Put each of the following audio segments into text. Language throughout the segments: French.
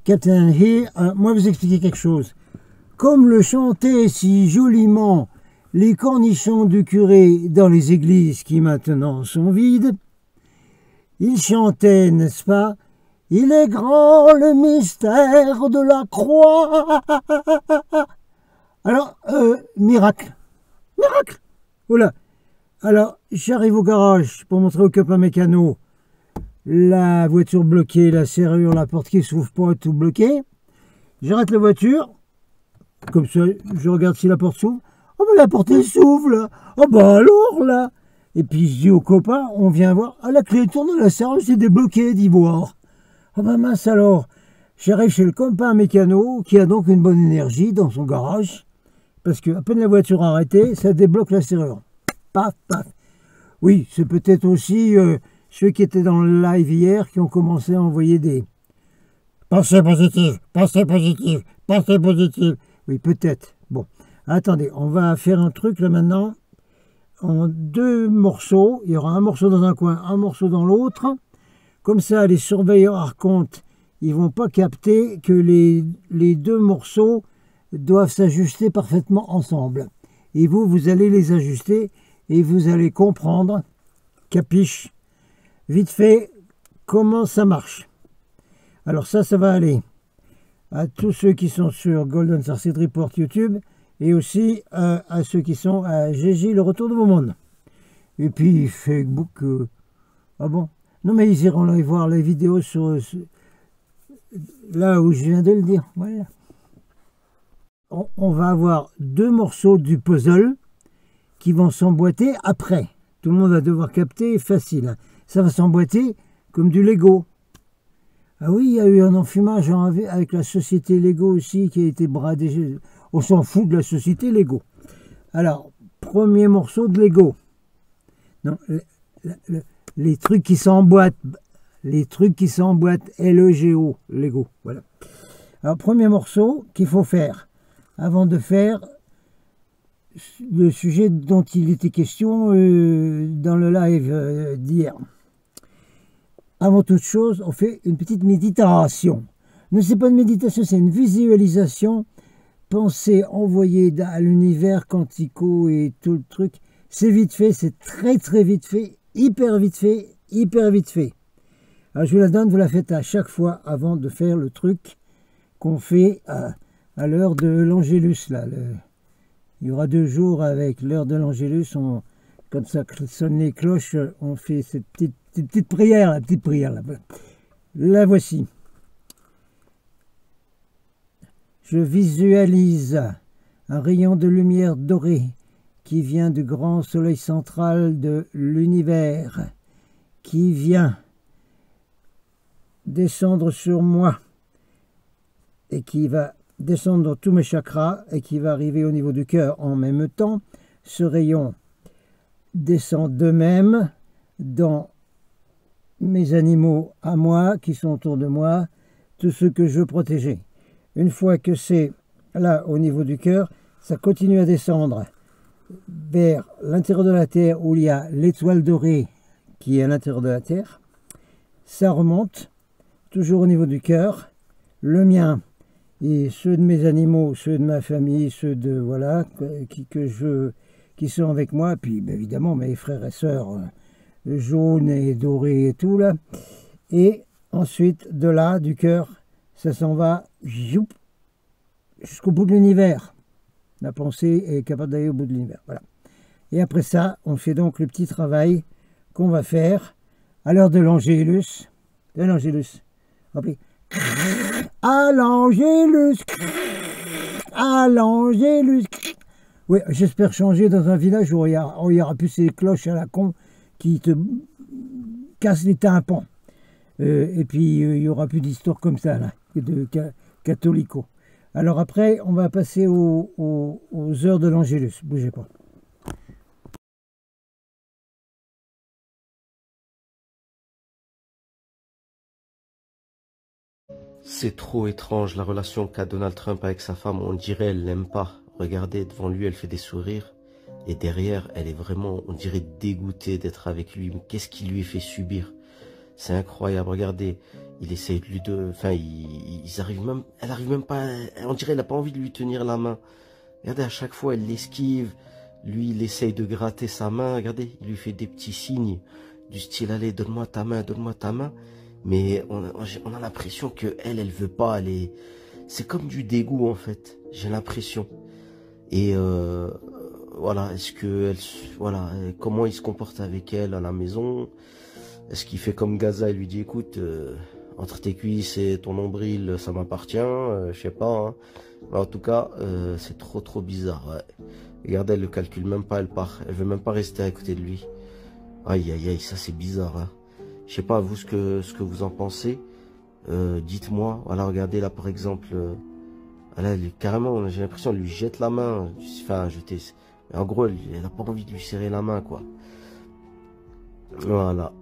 Captain Hill, moi vous expliquer quelque chose. Comme le chantaient si joliment les cornichons du curé dans les églises qui maintenant sont vides, il chantait, n'est-ce pas? Il est grand le mystère de la croix. Alors, miracle. Miracle. Voilà. Alors, j'arrive au garage pour montrer au copain mécano la voiture bloquée, la serrure, la porte qui s'ouvre pas, tout bloqué. J'arrête la voiture. Comme ça, je regarde si la porte s'ouvre. Oh, ben la porte elle s'ouvre là. Oh, ben alors là. Et puis je dis au copain, on vient voir. Ah, la clé tourne, la serrure s'est débloquée d'ivoire. Oh, ben mince alors. J'arrive chez le copain mécano qui a donc une bonne énergie dans son garage. Parce que à peine la voiture arrêtée, ça débloque la serrure. Paf, paf. Oui, c'est peut-être aussi ceux qui étaient dans le live hier qui ont commencé à envoyer des pensées positives, pensées positives, pensées positives. Oui, peut-être. Bon, attendez, on va faire un truc là maintenant. En 2 morceaux, il y aura un morceau dans un coin, un morceau dans l'autre. Comme ça, les surveilleurs archontes, ils vont pas capter que les 2 morceaux doivent s'ajuster parfaitement ensemble. Et vous, vous allez les ajuster et vous allez comprendre, capiche, vite fait, comment ça marche. Alors ça va aller à tous ceux qui sont sur Golden Starseed Report YouTube et aussi à ceux qui sont à GG, le retour de vos mondes. Et puis Facebook, ah bon? Non mais ils iront aller voir les vidéos sur là où je viens de le dire, voilà. On va avoir 2 morceaux du puzzle qui vont s'emboîter après. Tout le monde va devoir capter, facile. Ça va s'emboîter comme du Lego. Ah oui, il y a eu un enfumage avec la société Lego aussi qui a été bradée. On s'en fout de la société Lego. Alors, premier morceau de Lego. Non, les trucs qui s'emboîtent. Les trucs qui s'emboîtent, L-E-G-O, Lego. Voilà. Alors, premier morceau qu'il faut faire avant de faire le sujet dont il était question dans le live d'hier. Avant toute chose, on fait une petite méditation. Non, c'est pas une méditation, c'est une visualisation. Pensée envoyée à l'univers quantico et tout le truc. C'est vite fait, c'est très très vite fait, hyper vite fait, hyper vite fait. Alors je vous la donne, vous la faites à chaque fois avant de faire le truc qu'on fait à l'heure de l'Angélus. Il y aura 2 jours avec l'heure de l'Angélus. Quand ça sonne les cloches, on fait cette petite prière, la petite prière. Là. La voici. Je visualise un rayon de lumière dorée qui vient du grand soleil central de l'univers, qui vient descendre sur moi et qui va descendre dans tous mes chakras et qui va arriver au niveau du cœur en même temps. Ce rayon descend d'eux-mêmes dans mes animaux à moi qui sont autour de moi, tous ceux que je veux protéger. Une fois que c'est là au niveau du cœur, ça continue à descendre vers l'intérieur de la Terre où il y a l'étoile dorée qui est à l'intérieur de la Terre. Ça remonte toujours au niveau du cœur. Le mien et ceux de mes animaux, ceux de ma famille, ceux de voilà qui sont avec moi, puis ben, évidemment mes frères et sœurs jaunes et dorés et tout là. Et ensuite de là du cœur, ça s'en va jusqu'au bout de l'univers. La pensée est capable d'aller au bout de l'univers. Voilà. Et après ça, on fait donc le petit travail qu'on va faire à l'heure de l'Angélus. De l'Angélus. À l'Angélus. À l'Angélus. Oui, j'espère changer dans un village où il y aura plus ces cloches à la con qui te cassent les tympans. Et puis, il n'y aura plus d'histoires comme ça, là, de catholico. Alors après, on va passer aux heures de l'Angélus. Bougez pas. C'est trop étrange la relation qu'a Donald Trump avec sa femme. On dirait elle l'aime pas. Regardez, devant lui, elle fait des sourires. Et derrière, elle est vraiment, on dirait, dégoûtée d'être avec lui. Mais qu'est-ce qui lui fait subir? C'est incroyable, regardez. Il essaye de lui enfin, ils arrivent même, elle arrive même pas, on dirait qu'elle n'a pas envie de lui tenir la main. Regardez, à chaque fois, elle l'esquive. Lui, il essaye de gratter sa main. Regardez, il lui fait des petits signes du style, allez, donne-moi ta main, donne-moi ta main. Mais on a l'impression que elle veut pas. C'est comme du dégoût, en fait. J'ai l'impression. Et voilà, voilà, comment il se comporte avec elle à la maison? Est-ce qu'il fait comme Gaza et lui dit, écoute, entre tes cuisses et ton nombril, ça m'appartient, je sais pas. Hein. Mais en tout cas, c'est trop bizarre. Ouais. Regardez, elle le calcule même pas, elle part. Elle veut même pas rester à côté de lui. Aïe, aïe, aïe, ça c'est bizarre. Hein. Je sais pas, vous, ce que vous en pensez. Dites-moi. Voilà, regardez là, par exemple. Là, carrément, j'ai l'impression, elle lui jette la main. Enfin, jeter. En gros, elle a pas envie de lui serrer la main, quoi. Voilà.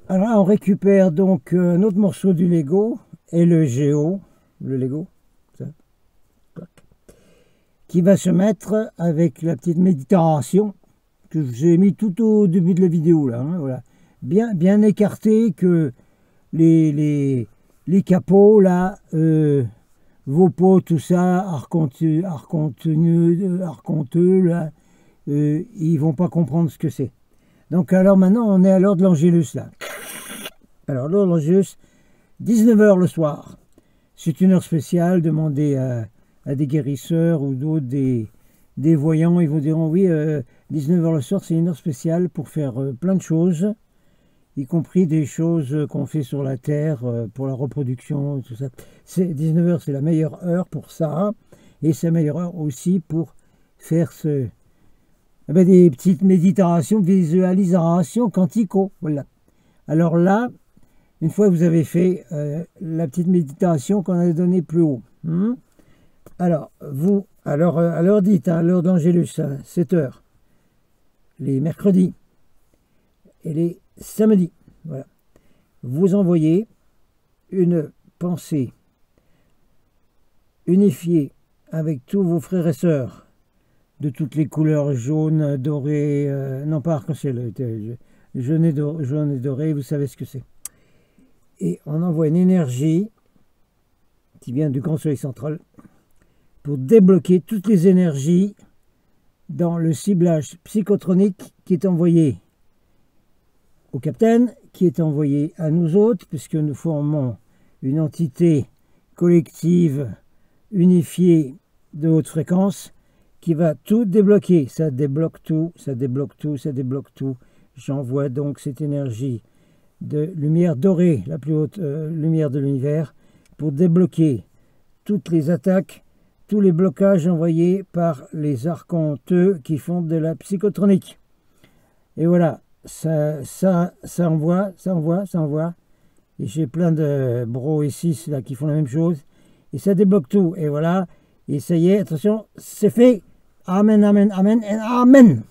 Alors là, on récupère donc un autre morceau du Lego et le Géo, le Lego, ça, qui va se mettre avec la petite méditation que j'ai mis tout au début de la vidéo là, hein, voilà. Bien écarté, que les capots là, vos pots, tout ça, arconteux là, ils vont pas comprendre ce que c'est. Donc alors maintenant on est à l'heure de l'Angélus là. Alors l'heure de l'Angélus, 19 h le soir. C'est une heure spéciale, demandez à des guérisseurs ou d'autres, des voyants, ils vous diront oui, 19 h le soir c'est une heure spéciale pour faire plein de choses, y compris des choses qu'on fait sur la terre pour la reproduction, tout ça. 19 h c'est la meilleure heure pour ça, et c'est la meilleure heure aussi pour faire des petites méditations, visualisations quantico, voilà. Alors là, une fois que vous avez fait la petite méditation qu'on a donnée plus haut, alors vous, à l'heure dite, à l'heure d'Angélus, 7 h, les mercredis et les samedis, voilà, vous envoyez une pensée unifiée avec tous vos frères et sœurs de toutes les couleurs, jaune, doré, non pas arc-en-ciel, jaune et doré, vous savez ce que c'est. Et on envoie une énergie qui vient du grand soleil central pour débloquer toutes les énergies dans le ciblage psychotronique qui est envoyé au capitaine, qui est envoyé à nous autres, puisque nous formons une entité collective unifiée de haute fréquence qui va tout débloquer. Ça débloque tout, ça débloque tout, ça débloque tout. J'envoie donc cette énergie de lumière dorée, la plus haute lumière de l'univers, pour débloquer toutes les attaques, tous les blocages envoyés par les archontes qui font de la psychotronique. Et voilà, ça envoie. Et j'ai plein de bros ici là, qui font la même chose. Et ça débloque tout. Et voilà, et ça y est, attention, c'est fait. Amen, amen, amen, et amen.